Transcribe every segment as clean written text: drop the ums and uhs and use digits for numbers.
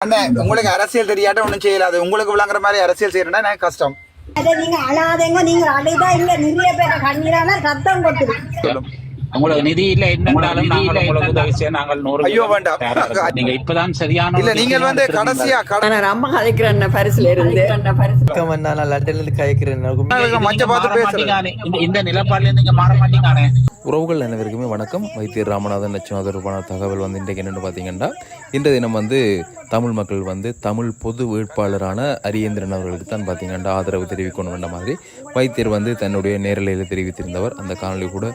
அண்ணே உங்களுக்கு அரசியல் தெரியாட்ட ஒன்றும் செய்யலாது. உங்களுக்கு விளங்குற மாதிரி அரசியல் செய்யணும்னா எனக்கு கஷ்டம். அதை நீங்க அழாதேங்க, நீங்க அழுதா இல்ல நிறைய பேரை கண்ணீரான ரத்தம் கொட்டுது. உங்களுக்கு நிதி இல்ல என்னன்னாலும் நாங்கள் உங்களுக்கு உதவி செய்ய நாங்கள் 100 ஐயோ வேண்டாம். நீங்க இப்பதான் சரியான இல்ல நீங்கள் வந்து கடைசியா நான் அம்மா கதைக்கிறேன் பரிசுல இருந்து லண்டன்ல கதைக்கிறேன் மஞ்ச பார்த்து பேசுறேன். இந்த நிலப்பாடுல நீங்க மாற மாட்டீங்கானே. உறவுகள் அனைவருக்குமே வணக்கம். வைத்தியர் ராமநாதன் லட்சம் தொடர்பான தகவல் வந்து இன்றைக்கு என்னென்னு பார்த்தீங்கன்னா, இன்றைய தினம் வந்து தமிழ் மக்கள் வந்து தமிழ் பொது வேட்பாளரான அரியேந்திரன் அவர்களுக்கு தான் பார்த்தீங்கன்னா ஆதரவு தெரிவிக்கணும் என்ற மாதிரி வைத்தியர் வந்து தன்னுடைய நேரலையில் தெரிவித்திருந்தவர். அந்த காணொலி கூட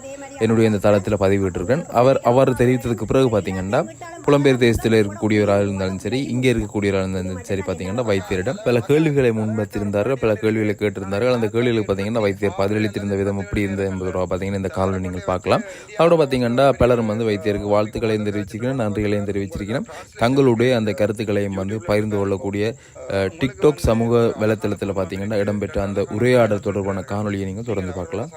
என்னுடைய இந்த தளத்தில் பதிவிட்டிருக்கேன். அவர் தெரிவித்ததுக்கு பிறகு பார்த்தீங்கன்னா புலம்பெயர் தேசத்தில் இருக்கக்கூடியவராக இருந்தாலும் சரி, இங்கே இருக்கக்கூடியவராக இருந்தாலும் சரி, பார்த்தீங்கன்னா வைத்தியரிடம் பல கேள்விகளை முன்வைத்திருந்தார்கள், பல கேள்விகளை கேட்டிருந்தார்கள். அந்த கேள்விகளுக்கு பார்த்தீங்கன்னா வைத்தியர் பதிலளித்திருந்த விதம் எப்படி இருந்தது என்பது பார்த்தீங்கன்னா இந்த காணொலி நீங்கள் பார்க்கலாம். அதோட பார்த்தீங்கன்னா பலரும் வந்து வைத்தியருக்கு வாழ்த்துக்களையும் தெரிவிச்சிருக்கிறேன், நன்றிகளையும் தெரிவிச்சிருக்கிறேன். தங்களுடைய அந்த கருத்துக்களையும் வந்து பகிர்ந்து கொள்ளக்கூடிய டிக்டாக் சமூக வலைத்தளத்தில் பார்த்தீங்கன்னா இடம்பெற்ற அந்த உரையாடல் தொடர்பான காணொலியை நீங்கள் தொடர்ந்து பார்க்கலாம்.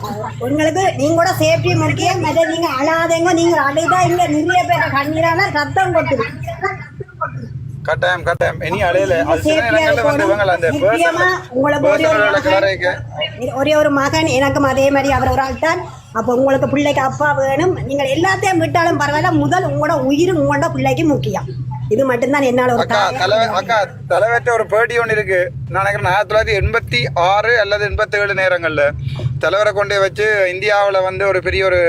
உங்களுக்கு நீங்களோட சேஃப்டி முக்கியம். நீங்க அழாதேங்க, நீங்க அழுதா இல்ல நிறைய பேரை கண்ணீரான ரத்தம் கொட்டுது. கட்டாயம் கட்டாயம் இனி அலையில ஒரே ஒரு மகன் எனக்கும் அதே மாதிரி அவர் ஒரு ஆள் தான். அப்போ உங்களுக்கு பிள்ளைக்கு அப்பா வேணும். நீங்கள் எல்லாத்தையும் விட்டாலும் பரவாயில்ல, முதல் உங்களோட உயிர் உங்களோட பிள்ளைக்கு முக்கியம். இது மட்டும்தான் என்னால ஒரு தலைவற்ற ஒரு பேட்டி ஒன்று இருக்கு. நான் நினைக்கிறேன் 1986 அல்லது 87 நேரங்கள்ல தலைவரை கொண்டே வச்சு இந்தியாவில் வந்து ஒரு பெரிய ஒரு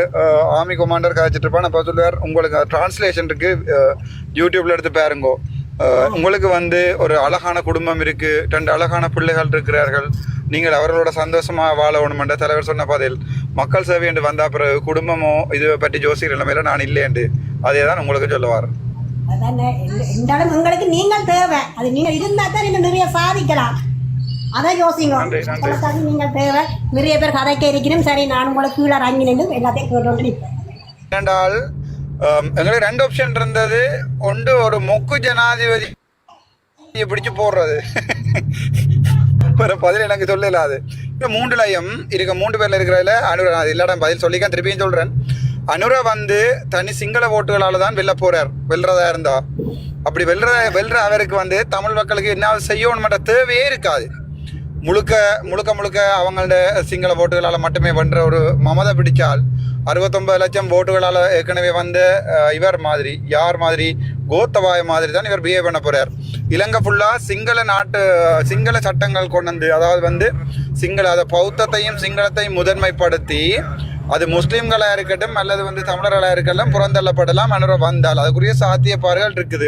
ஆர்மி கமாண்டர் கதைச்சிட்டு இருப்பான். அப்போ சொல்லுவார், உங்களுக்கு டிரான்ஸ்லேஷன் இருக்கு, யூடியூப்ல எடுத்து பாருங்கோ. உங்களுக்கு வந்து ஒரு அழகான குடும்பம் இருக்கு, 2 அழகான பிள்ளைகள் இருக்கிறார்கள், நீங்கள் அவர்களோட சந்தோஷமா வாழ வேணுமென்ற தலைவர் சொன்ன பதில் மக்கள் சேவை என்று வந்த பிறகு குடும்பமோ இது பற்றி ஜோசியர் நிலைமையில நான் இல்லையண்டு அதே தான் உங்களுக்கு சொல்லுவார். இருந்தாலும் உங்களுக்கு நீங்கள் தேவை. அது நீங்கள் இருந்தா தான் நீங்கள் நிறைய சாதிக்கலாம். அதை யோசிங்க. நீங்கள் தேவை. நிறைய பேர் கதைக்க இருக்கணும். சரி, நான் உங்களுக்கு கீழே இறங்கி நின்று எல்லாத்தையும் கேட்டு என்றால் எங்களுக்கு 2 ஆப்ஷன் இருந்தது. ஒன்று, ஒரு மொக்கு ஜனாதிபதி பிடிச்சு போடுறது. ஒரு பதில் எனக்கு சொல்லலாது. இப்போ 3 லயம் இருக்க 3 பேர்ல இருக்கிறதுல அனுர இல்லாட பதில் சொல்லிக்க திருப்பியும் சொல்றேன். அனுர வந்து தனி சிங்கள ஓட்டுகளால தான் வெல்ல போறார். வெல்றதா இருந்தா அப்படி வெல்ற அவருக்கு வந்து தமிழ் மக்களுக்கு என்ன செய்யணும்ன்ற தேவையே இருக்காது. முழுக்க அவங்களோட சிங்கள ஓட்டுகளால் மட்டுமே வென்ற ஒரு மமதை பிடிச்சால் 69 லட்சம் ஓட்டுகளால் ஏற்கனவே வந்த இவர் மாதிரி யார் மாதிரி கோத்தபாய மாதிரி தான் இவர் பிஹேவ் பண்ண போறார். இலங்கை ஃபுல்லா சிங்கள சட்டங்கள் கொண்டு வந்து, அதாவது வந்து அதை பௌத்தத்தையும் சிங்களத்தையும் முதன்மைப்படுத்தி அது முஸ்லீம்களாக இருக்கட்டும் அல்லது வந்து தமிழர்களாக இருக்கட்டும் புறந்தள்ளப்படலாம் அனுர வந்தால் அதுக்குரிய சாத்தியப்பாடுகள் இருக்குது.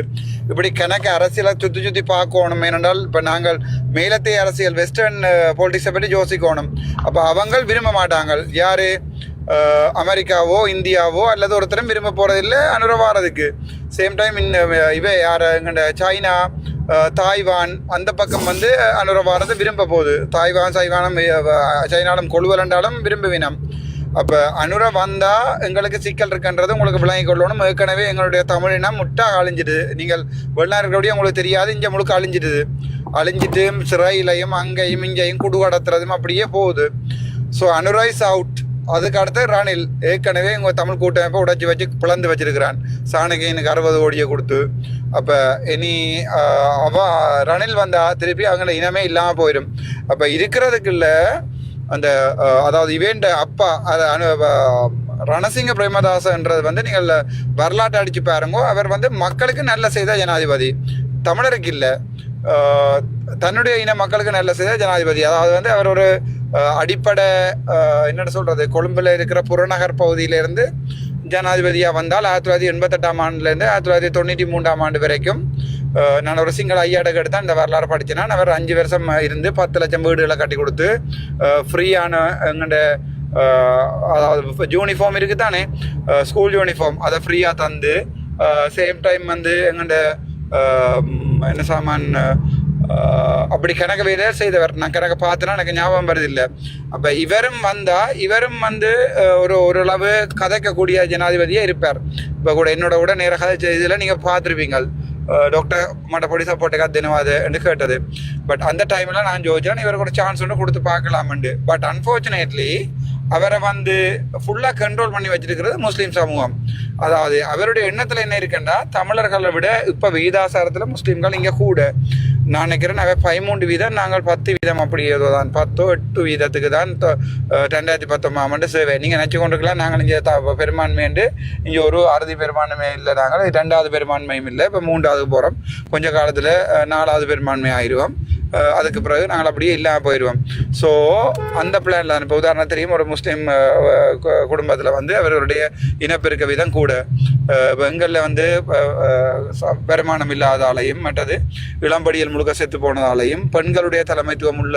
இப்படி கணக்கு அரசியலை சுற்றி பார்க்கணும். ஏனென்றால் இப்போ நாங்கள் மேலத்தைய அரசியல் வெஸ்டர்ன் பொலிட்டிக்ஸை பற்றி யோசிக்கணும். அப்போ அவங்க விரும்ப மாட்டாங்க. யார் அமெரிக்காவோ இந்தியாவோ அல்லது ஒருத்தரும் விரும்ப போகிறதில்லை அனுர வாரதுக்கு. சேம் டைம் இவை யார் எங்கள்ட சைனா தாய்வான் அந்த பக்கம் வந்து அனுர வாரது விரும்ப போகுது. தாய்வான் சைனாலும் கொழுவலண்டாலும் விரும்புவினம். அப்போ அனுர வந்தால் எங்களுக்கு சிக்கல் இருக்குன்றது உங்களுக்கு விளங்கி கொள்ளணும். ஏற்கனவே எங்களுடைய தமிழினம் முட்டாக அழிஞ்சிடுது. நீங்கள் வெளிநாடுகளுடைய உங்களுக்கு தெரியாது, இங்கே முழுக்க அழிஞ்சிட்டு சிறையிலையும் அங்கேயும் இங்கேயும் குடு கடத்துறதும் அப்படியே போகுது. ஸோ அனுரைஸ் அவுட். அதுக்கு அடுத்து ரணில் ஏற்கனவே உங்கள் தமிழ் கூட்டமைப்பை உடைச்சி வச்சு பிளந்து வச்சிருக்கிறான். சாணகியனுக்கு 60 கோடியை கொடுத்து. அப்போ இனி ரணில் வந்தால் திருப்பி அவங்கள இனமே இல்லாமல் போயிடும். அப்போ இருக்கிறதுக்கு இல்லை அந்த அதாவது இவேண்ட அப்பா ரணசிங்க பிரேமதாசன்றது வந்து நீங்கள் வரலாற்று அடிச்சு பாருங்கோ. அவர் வந்து மக்களுக்கு நல்ல செய்த ஜனாதிபதி, தமிழருக்கு இல்லை, தன்னுடைய இன மக்களுக்கு நல்ல செய்த ஜனாதிபதி. அதாவது வந்து அவர் ஒரு அடிப்படை என்னென்ன சொல்றது, கொழும்புல இருக்கிற புறநகர் பகுதியிலிருந்து ஜனாதிபதியாக வந்தால் 1988ஆம் ஆண்டுலேருந்து 1993ஆம் ஆண்டு வரைக்கும் நான் ஒரு சிங்கள ஐயாடக எடுத்தால் இந்த வரலாறு படித்தேன்னா அவர் 5 வருஷம் இருந்து 10 லட்சம் வீடுகளை கட்டி கொடுத்து ஃப்ரீயான எங்கள்ட அதாவது யூனிஃபார்ம் இருக்குது தானே, ஸ்கூல் யூனிஃபார்ம் அதை ஃப்ரீயாக தந்து, சேம் டைம் வந்து எங்கள்ட என்ன சாமான் அப்படி கணக்கு வேலை செய்தவர். நான் கணக்கு பார்த்தேன்னா எனக்கு ஞாபகம் வருதில்லை. அப்போ இவரும் வந்து ஓரளவு கதைக்கக்கூடிய ஜனாதிபதியாக இருப்பார். இப்போ கூட என்னோட நேர கதை செய்தியில் நீங்கள் பார்த்துருப்பீங்க. டாக்டர் மட்ட பொடி சப்போர்ட்டுக்கா தினவாது என்று கேட்டது. பட் அந்த டைமில் நான் ஜோதிச்சேன் இவருக்கு ஒரு சான்ஸ் ஒன்று கொடுத்து பார்க்கலாமண்டு. பட் அன்ஃபார்ச்சுனேட்லி அவரை வந்து ஃபுல்லாக கண்ட்ரோல் பண்ணி வச்சிருக்கிறது முஸ்லீம் சமூகம். அதாவது அவருடைய எண்ணத்துல என்ன இருக்குன்னா தமிழர்களை விட இப்ப விகிதாசாரத்துல முஸ்லீம்கள் இங்க கூட. நான் நினைக்கிறேன் 13 வீதம், நாங்கள் 10 வீதம், அப்படி ஏதோ தான் 8 வீதத்துக்கு தான் 2019 சேவை. நீங்க நினைச்சு கொண்டிருக்கலாம் நாங்கள் இங்கே பெரும்பான்மை என்று இங்கே ஒரு அறுதி பெரும்பான்மை இல்லை, நாங்கள் 2வது பெரும்பான்மையும் இல்லை, இப்போ 3வது போகிறோம், கொஞ்ச காலத்தில் 4வது பெரும்பான்மை ஆயிடுவோம். அதுக்கு பிறகு நாங்கள் அப்படியே இல்லாமல் போயிடுவோம். ஸோ அந்த பிளானில் தான் இப்போ உதாரணத்திலையும் ஒரு முஸ்லீம் குடும்பத்தில் வந்து அவர்களுடைய இனப்பெருக்க விதம் கூட. இப்போ எங்களில் வந்து வருமானம் இல்லாதாலையும் மற்றது இளம்படியில் முழுக்க செத்து போனதாலையும் பெண்களுடைய தலைமைத்துவம் உள்ள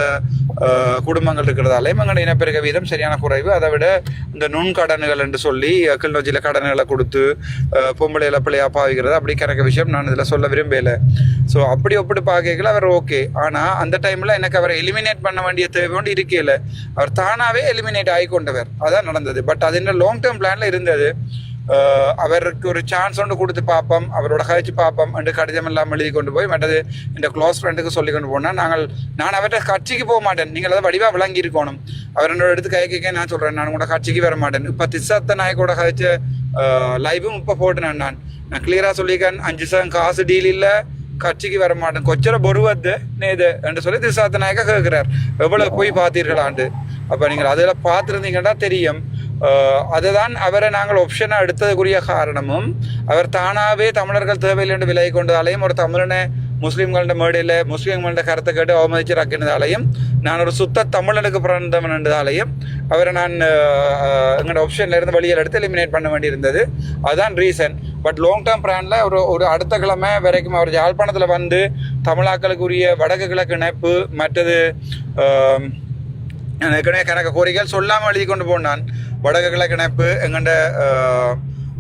குடும்பங்கள் இருக்கிறதாலையும் எங்களுடைய இனப்பெருக்க வீதம் சரியான குறைவு. அதை விட இந்த நுண்கடன்கள் என்று சொல்லி கிளிநொச்சியில் கடன்களை கொடுத்து பொம்பளையில பிள்ளையா பாவிக்கிறது அப்படி கணக்க விஷயம் நான் இதில் சொல்ல விரும்பலை. ஸோ அப்படி ஒப்பிட்டு பார்க்கல அவர் ஓகே. ஆனால் அந்த டைமில் எனக்கு அவரை எலிமினேட் பண்ண வேண்டிய தேவை ஒன்று இருக்கல, அவர் தானாகவே எலிமினேட் ஆகி கொண்டவர். அதான் நடந்தது. பட் அது என்ன லாங் டேர்ம் பிளானில் இருந்தது. அவருக்கு ஒரு சான்ஸ் ஒன்று கொடுத்து பார்ப்போம், அவரோட கழிச்சு பார்ப்போம் என்று கடிதம் எல்லாம் எழுதி கொண்டு போய் மற்றது இந்த க்ளோஸ் ஃப்ரெண்டுக்கு சொல்லி கொண்டு போனால் நான் அவர்கிட்ட கட்சிக்கு போக மாட்டேன், நீங்கள் அதை வடிவாக விளங்கி இருக்கணும். அவர் என்னோட எடுத்து கேட்க நான் சொல்கிறேன், நான் கூட கட்சிக்கு வர மாட்டேன். இப்போ திசாத்த நாயக்கோட கழிச்ச லைவும் இப்போ போட்டேன். நான் கிளியராக சொல்லியிருக்கேன், 5 காசு டீல் இல்லை, கட்சிக்கு வர மாட்டேன், கொச்சர பொருவது நேது என்று சொல்லி திசாத்த நாயக்கா கேட்கிறார். எவ்வளவு போய் பார்த்தீர்களாண்டு. அப்போ நீங்கள் அதில் பார்த்துருந்தீங்கன்னா தெரியும். அதுதான் அவரை நாங்கள் ஆப்ஷனாக எடுத்ததுக்குரிய காரணமும் அவர் தானாகவே தமிழர்கள் தேவையில்லை என்று விலகி கொண்டதாலையும் ஒரு தமிழனை முஸ்லீம்கள மேடையில் முஸ்லீம்கள கருத்தை கேட்டு அவமதிச்சு ரக்கினதாலையும் நான் ஒரு சுத்த தமிழனுக்கு பிறந்தவன் என்றதாலையும் அவரை நான் எங்களோட ஆப்ஷன்ல இருந்து வழியில் எடுத்து எலிமினேட் பண்ண வேண்டியிருந்தது. அதுதான் ரீசன். பட் லாங் டேர்ம் பிளான்ல ஒரு அடுத்த கிழமை வரைக்கும் அவர் யாழ்ப்பாணத்தில் வந்து தமிழாக்களுக்குரிய வடக்கு கிழக்கு இணைப்பு மற்றது ஏற்கனவே கணக்கு கோரிக்கைகள் சொல்லாமல் எழுதி கொண்டு போனான். வடக்கு கிழக்கு இணைப்பு எங்கண்ட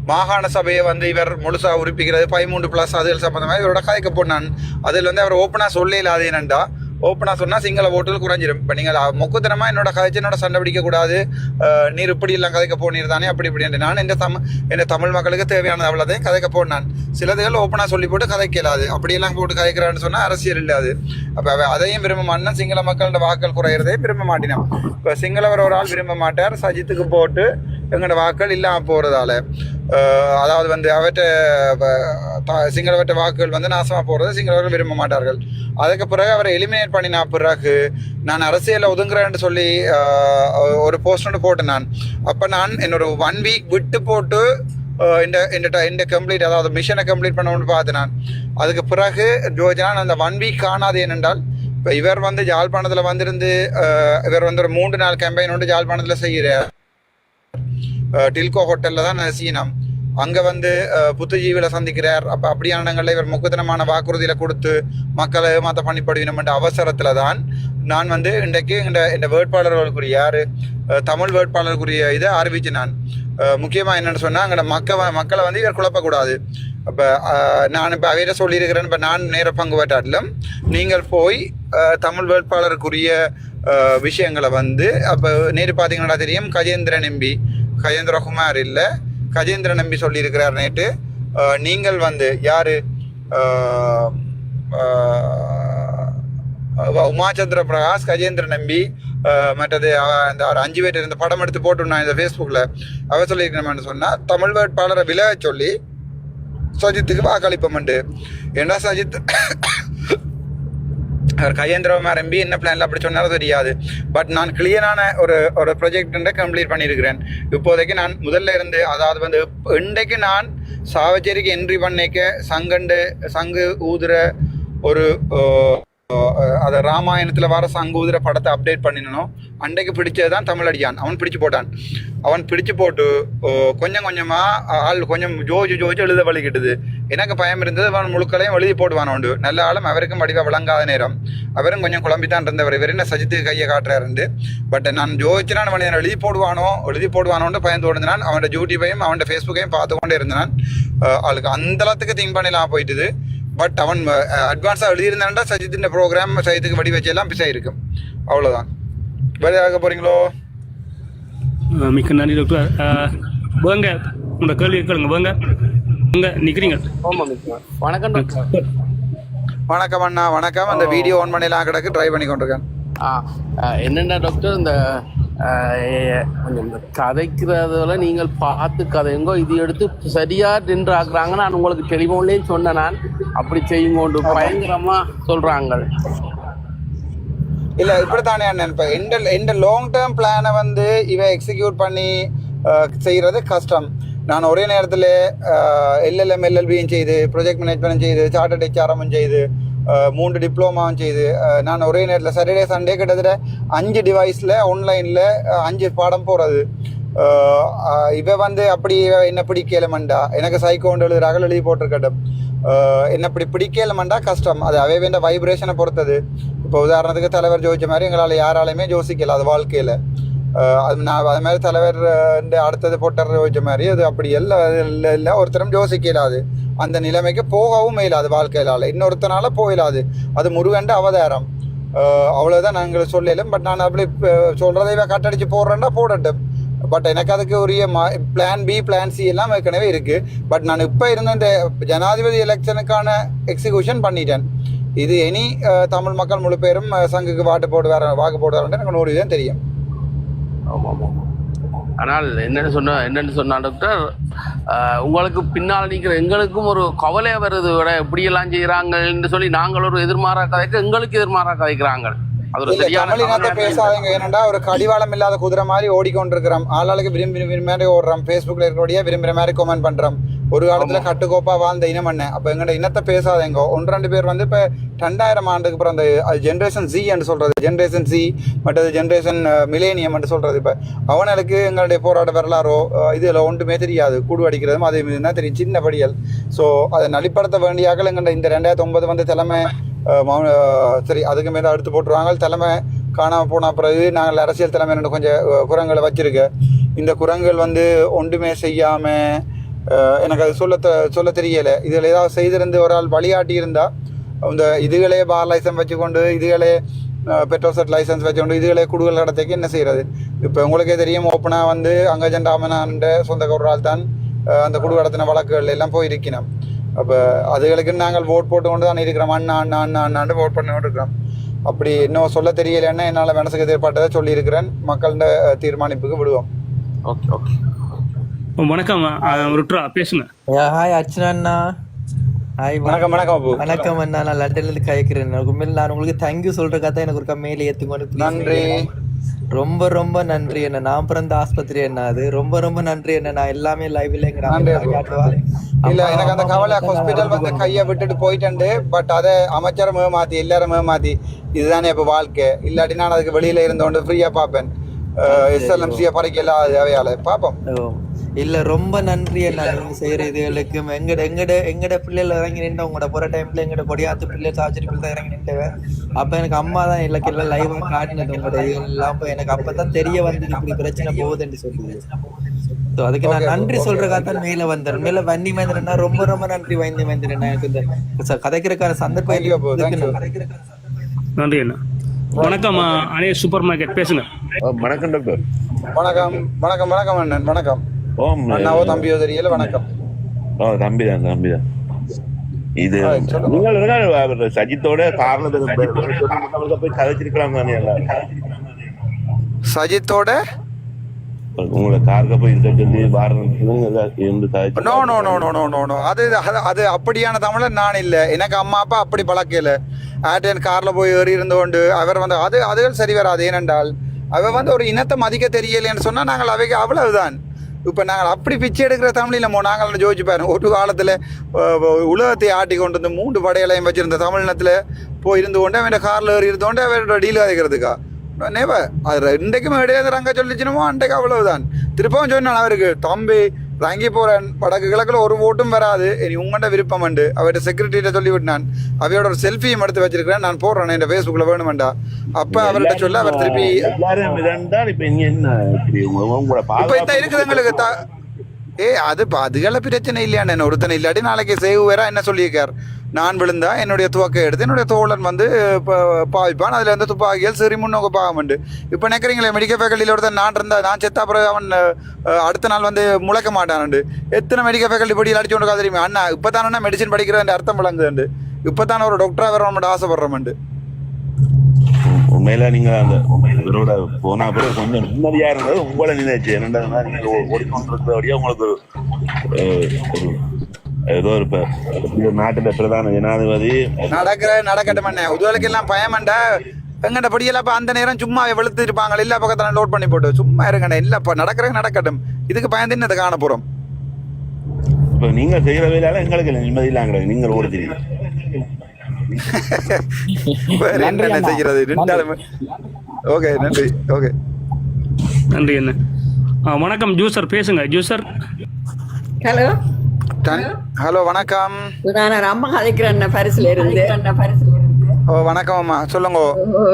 மாகாண சபையை வந்து இவர் முழுசாக உறுப்பிக்கிறது 13+ அதுகள் சம்பந்தமாக இவரோட கதைக்க போனான். அதில் வந்து அவர் ஓப்பனாக சொல்லல. அது என்னண்டா ஓப்பனாக சொன்னால் சிங்கள ஓட்டுகள் குறைஞ்சிரும். இப்போ நீங்கள் மொக்குத்தனமாக என்னோட கதைச்சு என்னோட சண்டை பிடிக்கக்கூடாது, நீர் இப்படி எல்லாம் கதைக்க போனீர் தானே அப்படி இப்படி நான் என் தமிழ் மக்களுக்கு தேவையானது அவ்வளோதையும் கதைக்க போனான். சிலதுகள் ஓப்பனாக சொல்லி போட்டு கதைக்கலாது, அப்படியெல்லாம் போட்டு கதைக்கிறான்னு சொன்னால் அரசியல் இல்லாது. அப்போ அதையும் விரும்ப மாட்டேன், சிங்கள மக்களோட வாக்கள் குறையிறதையும் விரும்ப மாட்டினான். இப்போ சிங்களவர் ஒரு ஆள் விரும்ப மாட்டார், சஜித்துக்கு போட்டு எங்களோட வாக்கள் இல்லாமல் போகிறதால அதாவது வந்து அவற்றை சிங்களவற்ற வாக்குகள் வந்து நாசமாக போகிறது சிங்களவர்கள் விரும்ப மாட்டார்கள். அதுக்கு பிறகு அவரை எலிமினேட் பண்ணினா பிறகு நான் அரசியலில் ஒதுங்குறேன்னு சொல்லி ஒரு போஸ்ட் ஒன்று போட்டேன். நான் அப்போ நான் என்னோட 1 வீக் விட்டு போட்டு இந்த கம்ப்ளீட் அதாவது மிஷனை கம்ப்ளீட் பண்ணணும்னு பார்த்தேன். நான் அதுக்கு பிறகு ஜோஜனா அந்த 1 வீக் காணாது. ஏனென்றால் இப்போ இவர் வந்து யாழ்ப்பாணத்தில் வந்திருந்து இவர் வந்து ஒரு 3 நாள் கேம்பெயின் ஒன்று யாழ்ப்பாணத்தில் செய்கிறார். டில்கோ ஹோட்டலில் தான் சீனம். அங்கே வந்து புத்துஜீவியில் சந்திக்கிறார். அப்போ அப்படியான இடங்களில் இவர் முக்குத்தனமான வாக்குறுதியில் கொடுத்து மக்களை ஏமாற்ற பண்ணிப்படுவினம் என்ற அவசரத்தில் தான் நான் வந்து இன்றைக்கு இந்த வேட்பாளர்களுக்குரிய யார் தமிழ் வேட்பாளருக்குரிய இதை அறிவிச்சு. நான் முக்கியமாக என்னென்னு சொன்னால் அங்கே மக்களை வந்து இவர் குழப்பக்கூடாது. அப்போ நான் இப்போ அவையில சொல்லியிருக்கிறேன். இப்போ நான் நேர பங்கு பெற்றாலும் நீங்கள் போய் தமிழ் வேட்பாளருக்குரிய விஷயங்களை வந்து அப்போ நேரு பார்த்தீங்கன்னா தெரியும். கஜேந்திரகுமார் இல்லை கஜேந்திரன் நம்பி சொல்லியிருக்கிறார் நேற்று. நீங்கள் வந்து யார் உமாச்சந்திர பிரகாஷ் கஜேந்திரன் நம்பி மற்றது அந்த 5 பேர் இருந்த படம் எடுத்து போட்டுருந்தான் இந்த ஃபேஸ்புக்கில். அவர் சொல்லியிருக்கணும்னு சொன்னால் தமிழ் வேட்பாளரை விலக சொல்லி சஜித்துக்கு வாக்களிப்போம்ண்டு. ஏன்னா சஜித் கஜேந்திரகுமார் எம்பி என்ன பிளான்ல அப்படி சொன்னாலும் தெரியாது. பட் நான் கிளியரான ஒரு ப்ரொஜெக்ட் கம்ப்ளீட் பண்ணியிருக்கிறேன். இப்போதைக்கு நான் முதல்ல இருந்து அதாவது வந்து இன்றைக்கு நான் சாவச்சேரிக்கு என்ட்ரி பண்ணிக்க சங்கு ஊதுற ஒரு அதை ராமாயணத்தில் வர சங்கு ஊதுற படத்தை அப்டேட் பண்ணினோம். அன்றைக்கு பிடிச்சது தான் தமிழடியான். அவன் பிடிச்சு போட்டான். அவன் பிடிச்சு போட்டு கொஞ்சம் கொஞ்சமாக ஆள் கொஞ்சம் ஜோஜு எழுத வலிக்கிட்டுது. எனக்கு பயம் இருந்தது. அவன் முழுக்களையும் எழுதி போடுவான். உண்டு நல்ல ஆளும் அவருக்கும் வடிவாக விளங்காத நேரம். அவரும் கொஞ்சம் குழம்பித்தான் இருந்தவர். இவர் என்ன சஜித்துக்கு கையை காட்டுறாருண்டு. பட் நான் ஜோதிச்சுனா அவன் எழுதி போடுவானோன்னு பயந்து ஓடுந்தான். அவனோட யூடியூபையும் அவனோட ஃபேஸ்புக்கையும் பார்த்து கொண்டே இருந்தான். அவளுக்கு அந்தளத்துக்கு திங்க் பண்ணலாம் போயிட்டுது. பட் அவன் அட்வான்ஸாக எழுதியிருந்தான்டா சஜித்தின் ப்ரோக்ராம் சஜித்துக்கு வடி வச்செல்லாம் பிசா இருக்கும். அவ்வளோதான். வேறு ஆக போகிறீங்களோ? மிக்க நன்றி டாக்டர். வாங்க உங்களோட கேள்வி கேளுங்க. வாங்க வாங்க நிற்கிறீங்க. வணக்கம் டாக்டர். வணக்கம் அண்ணா. வணக்கம். அந்த வீடியோ ஆன் பண்ணலாம் கிடக்கு ட்ரை பண்ணி கொண்டிருக்கேன். என்னென்ன டாக்டர் இந்த கொஞ்சம் கதைக்கிறதுல நீங்கள் பார்த்து கதைங்கோ, இது எடுத்து சரியா நின்றாக்குறாங்க. நான் உங்களுக்கு டெலிஃபோன்லேயும் சொன்னேன், நான் அப்படி செய்யுங்கோண்டு பயங்கரமா சொல்றாங்க. இல்லை இப்படித்தானே அண்ணன், இப்போ இந்த லாங் டேர்ம் பிளானை வந்து இவ எக்ஸிக்யூட் பண்ணி செய்கிறது கஷ்டம். நான் ஒரே நேரத்தில் எல்எல்எம் எல்எல்பியும் செய்து, ப்ரொஜெக்ட் மேனேஜ்மெண்ட்டும் செய்து, சார்ட்டர்ட் ஹெச்ஆர்எம்மும் செய்து, 3 டிப்ளமாவும் செய்து, நான் ஒரே நேரத்தில் சாட்டர்டே சண்டே கிட்டத்தட்ட 5 டிவைஸில் ஆன்லைனில் 5 பாடம் போகிறது. இவ வந்து அப்படி என்ன பிடிக்கலமண்டா, எனக்கு சைக்கோண்டு எழுதுறாக எழுதி போட்டிருக்கட்டும், என்ன இப்படி பிடிக்கலமண்டா கஷ்டம். அது அவை வேண்ட வைப்ரேஷனை பொறுத்தது. இப்போ உதாரணத்துக்கு தலைவர் ஜோதிச்ச மாதிரி எங்களால் யாராலையுமே யோசிக்கல அது வாழ்க்கையில். அது நான் அது மாதிரி தலைவர் அடுத்தது போட்டர் யோசிச்ச மாதிரி அது அப்படி இல்லை ஒருத்தரும் யோசிக்கலாது. அந்த நிலைமைக்கு போகவும் இயலாது வாழ்க்கையிலால், இன்னொருத்தனால போயிடாது. அது முருகண்ட அவதாரம், அவ்வளோதான் நாங்கள் சொல்லலும். பட் நான் அப்படி சொல்கிறதை கட்டடிச்சு போடுறேன்னா போடட்டும். பட் எனக்கு அதுக்கு உரிய பிளான் பி பிளான் சி எல்லாம் ஏற்கனவே இருக்குது. பட் நான் இப்போ இருந்த இந்த ஜனாதிபதி எலெக்ஷனுக்கான எக்ஸிக்யூஷன் பண்ணிட்டேன். இது இனி தமிழ் மக்கள் முழு பேரும் சங்குக்கு வாக்கு போடுவாருன்னு எனக்கு 100% தெரியும். ஆனால் என்னன்னு சொன்னா டாக்டர், உங்களுக்கு பின்னால் நிற்கிற எங்களுக்கும் ஒரு கவலை வருது, விட எப்படியெல்லாம் செய்யறாங்கன்னு சொல்லி நாங்கள் ஒரு எதிர்மாறா கதைக்க எங்களுக்கு எதிர்மாறா கதைக்கிறாங்க. தமிழினத்தை பேசாதீங்க. ஏனண்டா ஒரு கடிவாளம் இல்லாத குதிரை மாதிரி ஓடிக்கொண்டிருக்கிறோம். ஆளாளுக்கு விரும்பி மாதிரி ஓடுறோம், ஃபேஸ்புக்கில் இருக்கக்கூடிய விரும்புகிற மாதிரி கமெண்ட் பண்ணுறோம். ஒரு காலத்தில் கட்டுக்கோப்பாக வாழ்ந்த இனம் என்ன, அப்போ எங்கள்ட இனத்தை பேசாதேங்க. 1-2 பேர் வந்து இப்போ 2000 ஆண்டுக்கு அப்புறம் அந்த ஜென்ரேஷன் Z என்று சொல்கிறது, ஜென்ரேஷன் C மற்றது ஜென்ரேஷன் மிலேனியம் என்று சொல்கிறது. இப்போ அவனுக்கு எங்களுடைய போராட்ட வரலாறோ இதில் ஒன்றுமே தெரியாது. கூடு அடிக்கிறதும் அதே மாதிரி தான் தெரியும், சின்ன படியல். ஸோ அதை நலிப்படுத்த வேண்டியாக எங்கள்ட இந்த 2009 வந்து தலைமை சரி அதுக்கு மேலே அடுத்து போட்டுருவாங்க. தலைமை காணாமல் போன பிறகு நாங்கள் அரசியல் தலைமை 2 கொஞ்சம் குரங்களை வச்சுருக்கேன். இந்த குரங்கள் வந்து ஒன்றுமே செய்யாமல் எனக்கு அது சொல்ல தெரியலை. இதில் ஏதாவது செய்திருந்து ஒரு ஆள் வழிகாட்டி இருந்தால், இந்த இதுகளே பார் லைசன்ஸ் வச்சுக்கொண்டு, இதுகளே பெட்ரோல் செட் லைசன்ஸ் வச்சுக்கொண்டு, இதுகளே குடுகள் கடத்தைக்கு என்ன செய்கிறது? இப்போ உங்களுக்கே தெரியும், ஓப்பனாக வந்து அங்கஜன் ராமனான்ற சொந்த ஒரு ஆள் தான் அந்த குடு கடத்தின வழக்குகள் எல்லாம் போயிருக்கணும். அப்போ அதுகளுக்கு நாங்கள் ஓட் போட்டு கொண்டு தான் இருக்கிறோம், அண்ணாண்டு ஓட் பண்ணி கொண்டு இருக்கிறோம். அப்படி இன்னும் சொல்ல தெரியலைன்னா என்னால் மனசுக்கு எதிர்பார்த்ததை சொல்லியிருக்கிறேன். மக்கள்கிட்ட தீர்மானிப்புக்கு விடுவோம். Okay okay. வணக்கம் ருட்ரா, பேசுங்க. ஹாய் அர்ச்சனா அண்ணா. ஹாய் வணக்கம். வணக்கம் அண்ணா, நான் லண்டன்லேருந்து கயக்கிறேன். உண்மையில் நான் உங்களுக்கு தேங்க்யூ சொல்கிறக்காக எனக்கு ஒரு மேலே ஏற்றுக்கொண்டு நன்றி. ரொம்ப ரொம்ப நன்றி அண்ணா. நான் பிறந்த ஆஸ்பத்திரி அண்ணா அது. ரொம்ப ரொம்ப நன்றி அண்ணா. நான் எல்லாமே லைவ்ல காட்டுவேன். இல்ல எனக்கு அந்த கவலை ஹாஸ்பிட்டல் வந்து கையை விட்டுட்டு போயிட்டு, பட் அதை அமைச்சரை மேமாத்தி எல்லாரும் மேமாத்தி இதுதானே இப்போ வாழ்க்கை. இல்லாட்டி நான் அதுக்கு வெளியில இருந்தோண்டு ஃப்ரீயா பார்ப்பேன். SLMC பறிக்கலாம் தேவையால பார்ப்போம். இல்ல ரொம்ப நன்றி அண்ணா. நீங்க செய்யற இதுகளுக்கு எங்கட பிள்ளைகள் இறங்கி நின்று உங்களோட போற டைம்ல எங்கட கொடியாத்து பிள்ளைகள் சாச்சரி பிள்ளை இறங்கி நின்றுவே. அப்ப எனக்கு அம்மா தான் எல்லாம் லைவா காட்டினது உங்களோட இதுலாம். எனக்கு அப்பதான் தெரிய வந்து இப்படி பிரச்சனை போகுதுன்னு சொல்லி. அதுக்கு நான் நன்றி சொல்றதுக்காக மேல வந்தேன். மேல வன்னி மந்திரன்னா ரொம்ப ரொம்ப நன்றி வன்னி மந்திரன். எனக்கு இந்த கதைக்கிறதுக்கான சந்தர்ப்பம் நன்றி அண்ணா. வணக்கம் அனே சூப்பர் மார்க்கெட், பேசுங்க. வணக்கம் டாக்டர். வணக்கம் அண்ணன். வணக்கம் அண்ணாவோ தம்பியோ தெரியல. வணக்கம். தம்பிதான். இது நீங்கள் சஜித்தோட காரணத்தை போய் கதைச்சிருக்கலாம் தானே எல்லாரும். சஜித்தோட உங்களை கார்க போய் சொல்லி அது அப்படியான தமிழர் நான் இல்லை. எனக்கு அம்மா அப்பா அப்படி பழக்கல. ஆட்டன் காரில் போய் ஏறி இருந்தோண்டு அவர் வந்து அதுகள் சரி வராது. ஏனென்றால் அவ வந்து ஒரு இனத்தை மதிக்க தெரியலைன்னு சொன்னால் நாங்கள் அவைக்கு அவ்வளவுதான். இப்போ நாங்கள் அப்படி பிச்சை எடுக்கிற தமிழ் இல்லைமோ. நாங்கள் ஜோதிச்சு பாருங்க, ஒரு காலத்தில் உலகத்தை ஆட்டி கொண்டு வந்து 3 படையலையும் வச்சுருந்த தமிழினத்தில் போயிருந்து கொண்டு அவன் காரில் ஏறி இருந்தோண்டு அவரோட டீல் வைக்கிறதுக்கா நேவ அது இன்றைக்கும் இடையே ரங்க சொல்லிச்சுனமோ அன்றைக்கு அவ்வளவுதான். திருப்பவும் சொன்னான் அவருக்கு, தம்பி ரங்கி போகிறேன், வடக்கு கிழக்கில் ஒரு ஓட்டும் வராது, இனி உங்கள்கிட்ட விருப்பம் உண்டு. அவர்கிட்ட செக்யூரிட்டிகிட்ட சொல்லிவிட்டான். அவையோட ஒரு செல்ஃபியும் எடுத்து வச்சிருக்கிறேன், நான் போடுறேன் என் ஃபேஸ்புக்கில் வேணுமெண்டா. அப்போ அவர்கிட்ட சொல்ல அவர் திருப்பி இப்போ இதான் இருக்குது எங்களுக்கு. அதுகள பிரச்சனை இல்லையாண்ணே. ஒருத்தனை இல்லாட்டி நாளைக்கு சேவு வேற என்ன சொல்லியிருக்கார், நான் விழுந்தா என்னுடைய துவக்கை எடுத்து என்னுடைய தோழன் வந்து இப்போ பாவிப்பான், அதில் வந்து துப்பாக்கிகள் சரி முன்னோக்க பாவமுண்டு. இப்போ நினைக்கிறீங்களே மெடிக்கல் ஃபேக்கல்ட்டியில் ஒருத்தன் நான் இருந்தால் நான் செத்தா பிறகு அவன் அடுத்த நாள் வந்து முளைக்க மாட்டானுண்டு. எத்தனை மெடிக்கல் ஃபேக்கல்ட்டி படியில் அடிச்சு கொண்டு தெரியுமா அண்ணா? இப்போ தானே மெடிசின் படிக்கிறேன் அர்த்தம் விளங்குதுண்டு. இப்போ தானே ஒரு டாக்டராக வரணும்னு ஆசைப்படுறோம்ண்டு. உண்மையில நீங்க அந்த இவரோட போனா பிறகு கொஞ்சம் நிம்மதியா இருந்தது உங்களை நினைச்சு என்னன்னா நீங்க ஓடிக்கொண்டிருக்கிறபடியா உங்களுக்கு ஒரு ஏதோ ஒரு நாட்டுல பிரதான ஜனாதிபதி நடக்கட்டும் என்ன உதவிக்கு எல்லாம் பயமண்டா எங்கட படியெல்லாம் இப்ப அந்த நேரம் சும்மா வெளுத்து இருப்பாங்க எல்லா பக்கத்துல லோட் பண்ணி போட்டு சும்மா இருங்கண்ணே இல்ல இப்ப நடக்கட்டும் இதுக்கு பயந்து அதை காண போறோம். இப்ப நீங்க செய்யற வேலையால எங்களுக்கு நிம்மதி இல்லாங்க நீங்க ஓடி தெரியுது என்ன செய்கிறது. ஓகே நன்றி. ஓகே நன்றி என்ன. வணக்கம் ஜூசர், பேசுங்க ஜூசர். ஹலோ ஹலோ வணக்கம். நான் ஒரு அம்மா கதைக்கிறேன் பரிசுல இருந்து. ஓ வணக்கம் அம்மா சொல்லுங்க.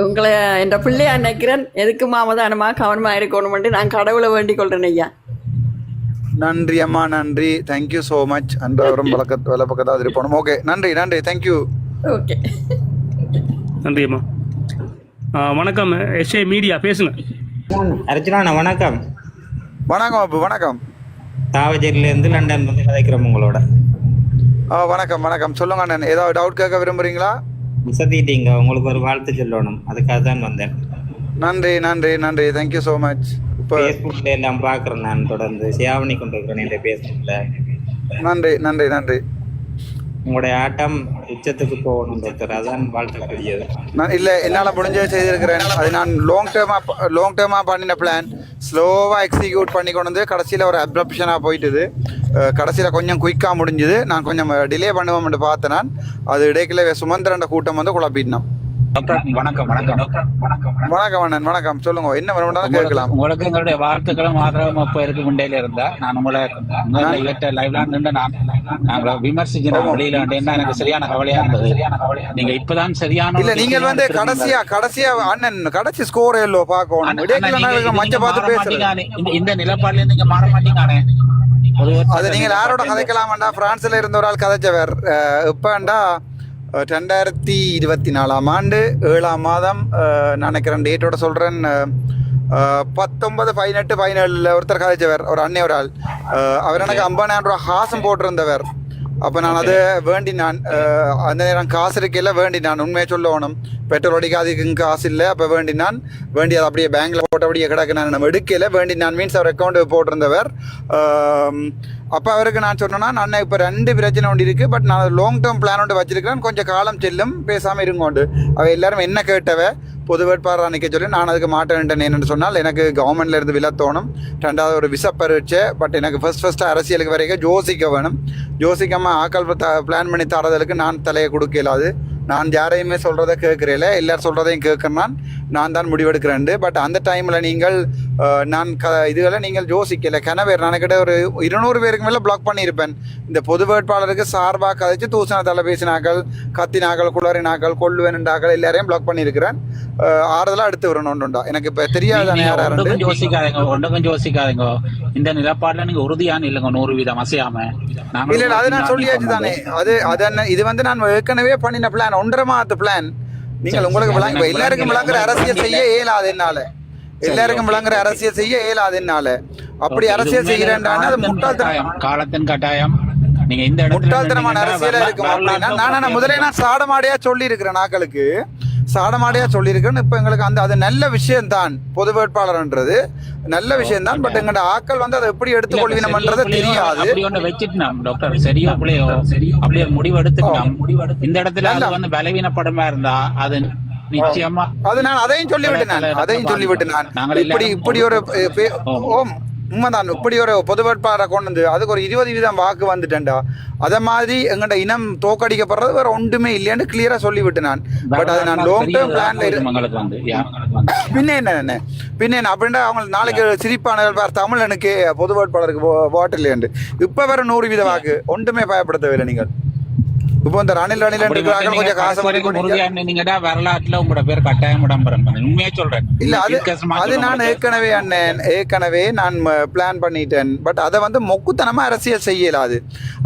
உங்களை என் பிள்ளையா நினைக்கிறேன். எதுக்கு மாமதானமா கவனமா இருக்கணும்ட்டு நான் கடவுளை வேண்டிக் கொள்றேன் ஐயா. நன்றி அம்மா நன்றி. Thank you so much. அன்ற வலை பக்கத்தாவது இருப்போம். ஓகே நன்றி தேங்க்யூ. ஓகே நன்றி அம்மா. வணக்கம் எஸ்ஏ மீடியா, பேசுங்க. அர்ச்சனா வணக்கம். வணக்கம் அப்பு வணக்கம். தாவஜேரியிலேருந்து லண்டன் வந்து கதைக்கிறோம் உங்களோட. வணக்கம் சொல்லுங்க அண்ணன். ஏதாவது டவுட் கேட்க விரும்புறீங்களா? சத்திட்டீங்க, உங்களுக்கு ஒரு வாழ்த்து சொல்லணும், அதுக்காக தான் வந்தேன். நன்றி தேங்க்யூ ஸோ மச். இப்போ ஃபேஸ்புக்கில் எல்லாம் பார்க்குறேன், நான் தொடர்ந்து ஷேர் பண்ணி கொண்டிருக்கிறேன் இந்த ஃபேஸ்புக்கில். நன்றி. உங்களுடைய ஆட்டம் உச்சத்துக்கு போகணும் டாக்டர், அதான் வாழ்த்துக்கூடியது. நான் இல்லை என்னால் முடிஞ்சதை செய்திருக்கிறேன். அது நான் லாங் டேர்மாக பண்ணின பிளான் ஸ்லோவாக எக்ஸிக்யூட் பண்ணி கொண்டு வந்து கடைசியில் ஒரு அப்ரப்ஷனாக போயிட்டுது. கடைசியில் கொஞ்சம் குயிக்காக முடிஞ்சுது. நான் கொஞ்சம் டிலே பண்ணுவோம்னு பார்த்தேன். நான் அது இடைக்கில சுமந்திரண்ட கூட்டம் வந்து குழப்பிட்டோம். வணக்கம் அண்ணன் வணக்கம். சொல்லுங்க என்ன வேணும் கேட்கலாம். உங்களுக்கு எங்களுடைய வாழ்த்துக்களும் ஆதரவும் இப்ப இருக்கு முண்டையில இருந்தா நான் உங்களை லைவ்ல நின்று நாங்க விமர்சிச்சு வெளியில என்ன எனக்கு சரியான கவலையா இருந்தது. நீங்க இப்பதான் சரியான இல்ல நீங்கள் வந்து கடைசியா அண்ணன் கடைசி ஸ்கோர் எல்லோ பாக்கணும் மஞ்ச பார்த்து பேசுறேன். இந்த நிலப்பாடுல நீங்க மாற மாட்டீங்க. அது நீங்கள் யாரோட கதைக்கலாம்டா? பிரான்ஸ்ல இருந்த ஒரு ஆள் கதைச்சவர் இப்பண்டா 2024 ஆண்டு 7ஆம் மாதம் நினைக்கிறேன் டேட்டோட சொல்கிறேன் 19-18-17 ஒருத்தர் கதைச்சவர் ஒரு அன்னை ஒரு ஆள். அவர் எனக்கு 50,000 ரூபா காசும் போட்டிருந்தவர். அப்போ நான் அதை வேண்டினான். அந்த நேரம் காசு இருக்கையில் வேண்டினான். உண்மையை சொல்லணும், பெட்ரோல் அடிக்காதுக்கு காசு இல்லை. அப்போ வேண்டினான் அதை அப்படியே பேங்க்கில் போட்டபடியே கிடக்கு. நான் நம்ம எடுக்கையில் வேண்டினான் மீன்ஸ் அவர் அக்கௌண்ட் போட்டிருந்தவர். அப்போ அவருக்கு நான் சொன்னேன்னா நான் இப்போ 2 பிரச்சனை ஒன்று இருக்குது, பட் நான் லாங் டேர்ம் பிளான் ஒன்று வச்சிருக்கிறேன், கொஞ்சம் காலம் செல்லும் பேசாமல் இருங்கோண்டு. அவள் எல்லாரும் என்ன கேட்டவ பொது வேட்பாளராக நிற்க சொல்லி நான் அதுக்கு மாட்டேன்ட்டேன். என்னென்னு சொன்னால் எனக்கு கவர்மெண்ட்ல இருந்து விலத்தோணும், 2வது ஒரு விசா பரீட்சை. பட் எனக்கு ஃபர்ஸ்ட் அரசியலுக்கு வரைக்கும் யோசிக்க வேணும். யோசிக்காமல் ஆக்கள் பிளான் பண்ணி தரதுக்கு நான் தலையை கொடுக்கலாது. நான் யாரையுமே சொல்கிறத கேட்குறேன், எல்லாரும் சொல்கிறதையும் கேட்குறேன். நான் தான் முடிவெடுக்கிறேன். பட் அந்த டைமில் நீங்கள் நான் இதுகளை நீங்கள் யோசிக்கலை. கனவேர் நினைக்கிட்ட ஒரு 200 பேருக்கு மேலே பிளாக் பண்ணியிருப்பேன். இந்த பொது வேட்பாளருக்கு சார்பாக கதைச்சு தூசண தலை பேசினாக்கள், கத்தினாக்கள், குளறினாக்கள், கொள்ளுவேன்டாக்கள் எல்லாரையும் பிளாக் பண்ணியிருக்கிறேன். ஆறுதலாக எடுத்து வரணும்டா. எனக்கு இப்போ தெரியாது. ஒன்றுக்கும் யோசிக்காதீங்க. இந்த நிலப்பாடுல நீங்க உறுதியான இல்லைங்க 100% அசையாம. இல்லை அது நான் சொல்லியாச்சு தானே. இது வந்து நான் ஏற்கனவே பண்ணின பிளான், 1.5 மாத பிளான். நீங்கள் உங்களுக்கு எல்லாருக்கும் விளங்குற அரசியல் செய்ய இயலாது என்னால. அப்படி அரசியல் செய்கிறேன்டான அது முட்டாள்தனம், காலத்தின் கட்டாயம். நீங்க இந்த முட்டாள்தனமான அரசியலா இருக்கும் அப்படின்னா நான் முதலே நான் சாடமாடையா சொல்லியிருக்கிறேன். நாக்களுக்கு சாடமாடையா சொல்லியிருக்கிறேன். இப்போ எங்களுக்கு அது நல்ல விஷயம்தான், பொது வேட்பாளர்ன்றது நல்ல விஷயம்தான். பட் எங்களோட ஆக்கள் வந்து அதை எப்படி எடுத்துக்கொள்வினம்ன்றது தெரியாது. டாக்டர் சரியோ அப்படியோ அப்படியே முடிவெடுத்துட்டோம். இந்த இடத்துல அது வந்து பலவீனப்படமா இருந்தா அது நிச்சயமா அது நான் அதையும் சொல்லிவிட்டேன். இப்படி ஒரு உண்மைதான். இப்படி ஒரு பொது வேட்பாளரை கொண்டு வந்து அதுக்கு ஒரு 20% வாக்கு வந்துட்டேன்டா. அதை மாதிரி எங்கள்ட இனம் தோக்கடிக்கப்படுறது வேற ஒன்றுமே இல்லைன்னு கிளியரா சொல்லிவிட்டு நான். பட் அது நான் லாங் டேர்ம் பிளான்ல பின்ன என்ன அப்படின்டா அவங்க நாளைக்கு சிரிப்பானவர்கள் தமிழனுக்கு பொது வேட்பாளருக்கு ஓட்டு இல்லையாண்டு. இப்ப வேற 100% வாக்கு ஒன்றுமே பயப்படுத்தவில்லை. நீங்கள் இப்போ இந்த ரணில் கொஞ்சம் காசு வரலாற்றுல உங்களோட பேர் கட்டாயம் உண்மையா சொல்றேன். இல்ல அது நான் ஏற்கனவே நான் பிளான் பண்ணிட்டேன். பட் அதை வந்து மொக்குத்தனமா அரசியல் செய்யலாது.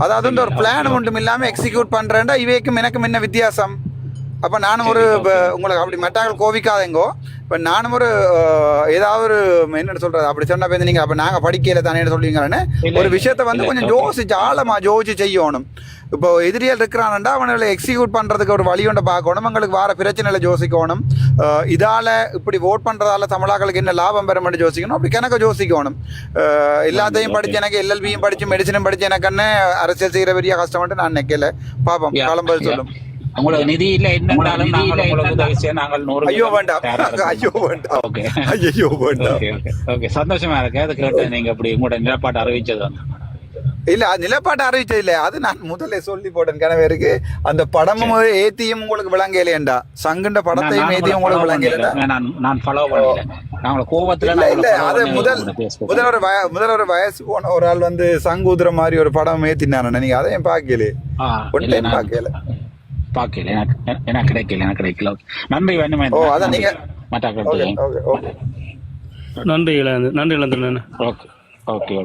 அதாவது இந்த ஒரு பிளான் ஒன்றும் இல்லாம எக்ஸிக்யூட் பண்றேன்டா. இவைக்கும் எனக்கும் என்ன வித்தியாசம்? அப்ப நானும் உங்களுக்கு அப்படி மெட்டாக்கள் கோவிக்காதேங்கோ. இப்போ நானும் ஒரு ஏதாவது ஒரு என்னென்னு சொல்கிறது அப்படி சொன்ன பேருந்து நீங்கள் அப்போ நாங்கள் படிக்கையில் தானே சொல்லுவீங்கன்னு ஒரு விஷயத்தை வந்து கொஞ்சம் யோசிச்சு ஆழமாக யோசிச்சு செய்யணும். இப்போ எதிரிகள் இருக்கிறான்டா அவனை எக்ஸிக்யூட் பண்ணுறதுக்கு ஒரு வழி ஒன்றை பார்க்கணும், எங்களுக்கு வார பிரச்சனைகளை யோசிக்கணும், இதால் இப்படி ஓட் பண்ணுறதால தமிழாக்களுக்கு என்ன லாபம் பெற மட்டும் யோசிக்கணும், அப்படி கணக்கு யோசிக்கணும். எல்லாத்தையும் படித்து எனக்கு எல்எல்பியும் படித்து மெடிசனும் படித்து எனக்குன்னு அரசியல் செய்கிற பெரிய கஷ்டம்ட்டு நான் நினைக்கல. பாப்போம் காலம்பது சொல்லும். உங்களுக்கு நிதி இல்ல என்னன்னாலும் உங்களுக்கு உதவி செய்ய நாங்கள் 100. ஐயோ வேண்டாம், ஐயோ வேண்டாம், ஐயோ வேண்டாம். ஓகே, சந்தோஷமா இருக்கு அது கேட்டு நீங்க அப்படி உங்களோட நிலப்பாட்டை அறிவிச்சது. இல்ல நிலப்பாட்டை அறிவிச்சது இல்லை, அது நான் முதல்ல சொல்லி போட்டேன் கணவருக்கு. அந்த படமும் ஏத்தியும் உங்களுக்கு விளங்கலையேண்டா, சங்குண்ட படத்தையும் ஏத்தியும் உங்களுக்கு விளங்கல. நான் ஃபாலோ பண்ணல, நாங்கள கோபத்துல இல்ல அது முதல் ஒரு வயசு போன ஒரு ஆள் வந்து சங்கூதுற மாதிரி ஒரு படம் ஏத்தினான, நீங்க அதையும் பாக்கல? பாக்கல, எனக்கு கிடைக்கல. நன்றி வேணுமே. ஓ அதான் நீங்க நன்றி இளந்தன். ஓகே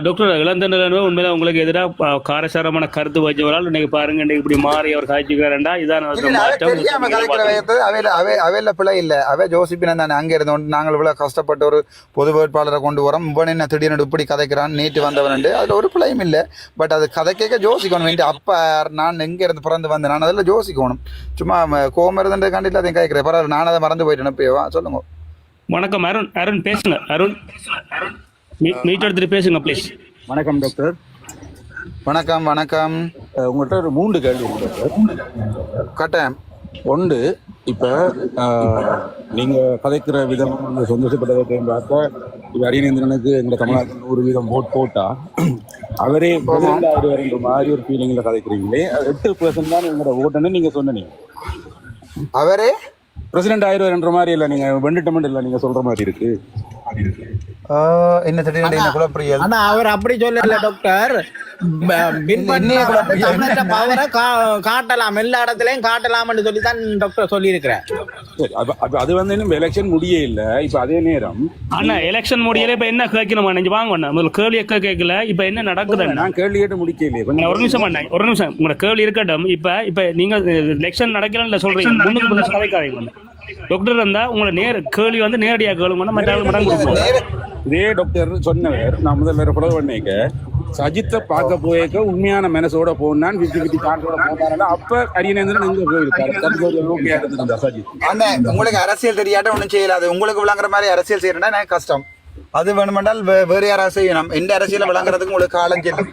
டாக்டர் இளந்தன் உண்மையில உங்களுக்கு எதிராக காரசாரமான கருத்து வச்சவரால் இன்னைக்கு பாருங்க இன்னைக்கு இப்படி மாறி அவர் காய்ச்சிக்கிறாண்டா இதான் அவையில பிள்ளை இல்ல. அவை ஜோசிப்பினா தானே அங்க இருந்தோம். நாங்கள் இவ்வளவு கஷ்டப்பட்டு ஒரு பொது வேட்பாளரை கொண்டு வரோம், இவன் என்ன திடீர்னு இப்படி கதைக்கிறான் நீட்டு வந்தவன், அதுல ஒரு பிள்ளையும் இல்லை. பட் அது கதை கேட்க ஜோசிக்கணும் வேண்டிய. அப்ப நான் எங்க இருந்து பிறந்து வந்தேன், நான் அதில் ஜோசிக்கணும். சும்மா கோம இருந்த கண்டிப்பா அதையும் கேட்கிறேன். பரவாயில்ல, நான் அதை மறந்து போயிட்டேன். இப்போவா சொல்லுங்க. வணக்கம் அருண் பேசுங்க. அருண் மீட் எடுத்துட்டு பேசுங்க ப்ளீஸ். வணக்கம் டாக்டர். வணக்கம். உங்கள்கிட்ட ஒரு 3 கேள்வி கட்டேன். ஒன்று, இப்போ நீங்கள் கதைக்கிற விதம் சந்தோஷப்பட்டதை பார்த்தா இப்போ அரியநேந்திரனுக்கு எங்கள் தமிழ்நாட்டில் 100% ஓட் போட்டா அவரே 12,000 மாதிரி ஒரு ஃபீலிங்கில் கதைக்கிறீங்களே, 8% தான் எங்களோட ஓட்டுன்னு நீங்கள் சொன்னீங்க. அவரே பிரசிடென்ட் ஆயிடுவார்ன்ற மாதிரி இல்லை, நீங்கள் வெண்டுட்டமெண்ட் இல்லை நீங்கள் சொல்கிற மாதிரி இருக்கு. என்ன திடீர்னு குழப்பறியல்? ஆனா அவர் அப்படி சொல்லல டாக்டர். பவரை காட்டலாம், எல்லா இடத்துலயும் காட்டலாம்னு சொல்லி தான் டாக்டர் சொல்லி இருக்கிறேன். அது வந்து இன்னும் எலெக்ஷன் முடிய இல்ல. இப்ப அதே நேரம் ஆனா எலெக்ஷன் முடியல. இப்ப என்ன கேட்கணும் நினைச்சு வாங்க. முதல்ல கேள்வி கேட்கல. இப்ப என்ன நடக்குது? நான் கேள்வி கேட்டு முடிக்கலையே. ஒரு நிமிஷம் உங்களோட கேள்வி இருக்கட்டும். இப்ப நீங்க எலெக்ஷன் நடக்கலன்னு சொல்றீங்க, முன்னுக்கு கதைக்காதீங்க. டாக்டர் இருந்தா உங்களை கேள்வி வந்து நேரடியாக கேளுங்க. மற்ற இதே டாக்டர் சொன்னவர் நான் முதல்ல ஃபாலோ பண்ணிக்க சஜித்தை பார்க்க போயிருக்க உண்மையான மனசோட போனான் 50-50 காண்டோட போனாங்க. அப்ப அரியநேந்திரன் எங்க போயிருக்காரு சஜித். உங்களுக்கு அரசியல் தெரியாட்ட ஒன்றும் செய்யலாது. உங்களுக்கு விளங்குற மாதிரி அரசியல் செய்யறேன்னா எனக்கு கஷ்டம். அது வேணுமென்றால் வேறு யாராவது செய்யணும். எந்த அரசியலை விளங்குறதுக்கு உங்களுக்கு காலம் செல்லும்.